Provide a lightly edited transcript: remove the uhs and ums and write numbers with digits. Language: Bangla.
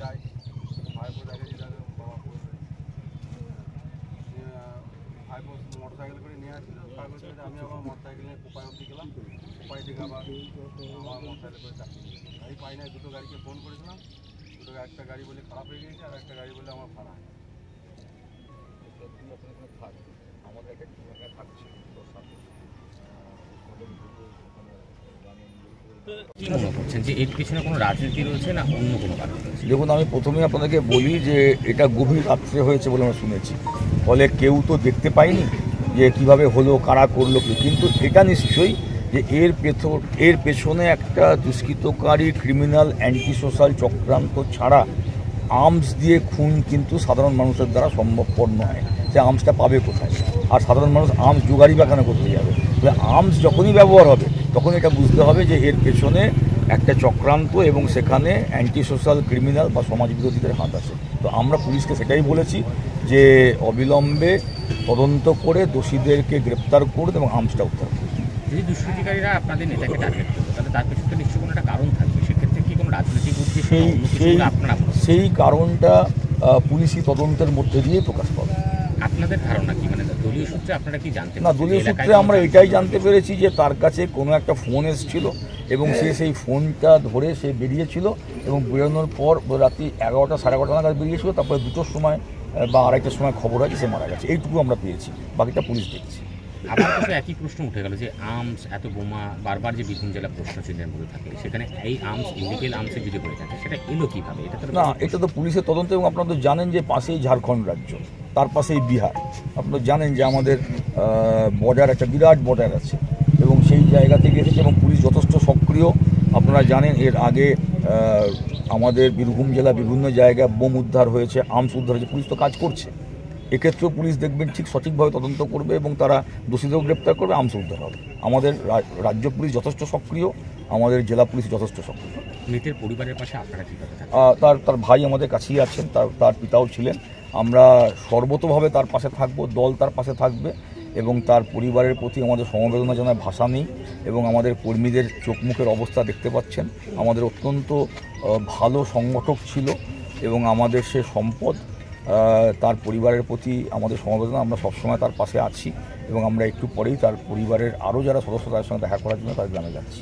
যাই, ভাইপো দেখে যে বাবা পড়ে ভাইপো মোটরসাইকেল করে নিয়ে আসছিল। আমি আবার মোটরসাইকেল নিয়ে কোপাই অব্দি গেলাম, কোপাই থেকে আবার আমার মোটরসাইকেল করে চাকরি গাড়ি পাই না। দুটো গাড়িকে ফোন করেছিলাম, দুটো একটা গাড়ি বলে খারাপ হয়ে গেছে আর একটা গাড়ি বলে আমার ভাড়া। আমাদের একটা থাকছে কি মনে করছেন যে এর পিছনে কোনো রাজনীতি রয়েছে না অন্য কোনো কারণ? দেখুন, আমি প্রথমেই আপনাদেরকে বলি যে এটা গভীর রাত্রে হয়েছে বলে আমরা শুনেছি, ফলে কেউ তো দেখতে পাইনি যে কিভাবে হলো, কারা করলো কি। কিন্তু এটা নিশ্চয়ই যে এর পেছনে একটা দুষ্কৃতকারী ক্রিমিনাল অ্যান্টি সোশ্যাল চক্রান্ত ছাড়া আর্মস দিয়ে খুন কিন্তু সাধারণ মানুষের দ্বারা সম্ভবপর নয়। সে আর্মসটা পাবে কোথায়? আর সাধারণ মানুষ আর্মস জোগাড়ি বা কেন করতে যাবে? তাহলে আর্মস যখনই ব্যবহার হবে তখন এটা বুঝতে হবে যে এর পেছনে একটা চক্রান্ত এবং সেখানে অ্যান্টি সোশ্যাল ক্রিমিনাল বা সমাজবিরোধীদের হাত আছে। তো আমরা পুলিশকে সেটাই বলেছি যে অবিলম্বে তদন্ত করে দোষীদেরকে গ্রেপ্তার করুন এবং আর্মসটা উদ্ধার করুন। যদি দুষ্কৃতিকারীরা আপনাদের নেতাকে টার্গেট করবে তাহলে তার পেছনে নিশ্চয়ই কোনো একটা কারণ থাকবে। সেক্ষেত্রে কি কোনো রাজনৈতিক উদ্দেশ্য আপনারা? সেই কারণটা পুলিশি তদন্তের মধ্যে দিয়ে প্রকাশ পাবে। আপনাদের ধারণা কি, মানে দলীয় সূত্রে আপনারা কি জানতে? না, দলীয় সূত্রে আমরা এটাই জানতে পেরেছি যে তার কাছে কোনো একটা ফোন এসেছিল এবং সে সেই ফোনটা ধরে সে বেরিয়েছিল এবং বেরোনোর পর রাত্রি 11টা সাড়ে 11টা নাগাদ বেরিয়েছিল। তারপরে 2টোর সময় বা 2:30টার সময় খবর হয় সে মারা গেছে। এইটুকু আমরা পেয়েছি, বাকিটা পুলিশ দেখছে। আবার কাছে একই প্রশ্ন উঠে গেল যে আর্মস এত বোমা বারবার যে বীরভূম জেলা প্রশ্ন চিহ্নের মধ্যে থাকে, সেখানে এই আর্মস ইলিগেল আর্মসে যদি হয়ে থাকে সেটা এলো কীভাবে? এটা তো পুলিশের তদন্ত। এবং আপনারা তো জানেন যে পাশেই ঝাড়খণ্ড রাজ্য, তার পাশেই বিহার। আপনারা জানেন যে আমাদের বর্ডার, একটা বিরাট বর্ডার আছে এবং সেই জায়গা থেকে এসেছে এবং পুলিশ যথেষ্ট সক্রিয়। আপনারা জানেন এর আগে আমাদের বীরভূম জেলা বিভিন্ন জায়গায় বোম উদ্ধার হয়েছে, আর্মস উদ্ধার হয়েছে। পুলিশ তো কাজ করছে। এক্ষেত্রেও পুলিশ দেখবেন ঠিক সঠিকভাবে তদন্ত করবে এবং তারা দোষীদেরও গ্রেপ্তার করবে, আর্মস উদ্ধার হবে। আমাদের রাজ্য পুলিশ যথেষ্ট সক্রিয়, আমাদের জেলা পুলিশ যথেষ্ট সক্রিয়। মৃতের পরিবারের পাশে আপনারা কীভাবে থাকেন? তার ভাই আমাদের কাছেই আছেন, তার পিতাও ছিলেন। আমরা সর্বতোভাবে তার পাশে থাকব, দল তার পাশে থাকবে এবং তার পরিবারের প্রতি আমাদের সমবেদনা জানার ভাষা নেই। এবং আমাদের কর্মীদের চোখ মুখের অবস্থা দেখতে পাচ্ছেন। আমাদের অত্যন্ত ভালো সংগঠক ছিল এবং আমাদের সে সম্পদ। তার পরিবারের প্রতি আমাদের সমবেদনা, আমরা সবসময় তার পাশে আছি এবং আমরা একটু পরেই তার পরিবারের আরও যারা সদস্য তাদের সঙ্গে দেখা করার জন্য তার গ্রামে যাচ্ছি।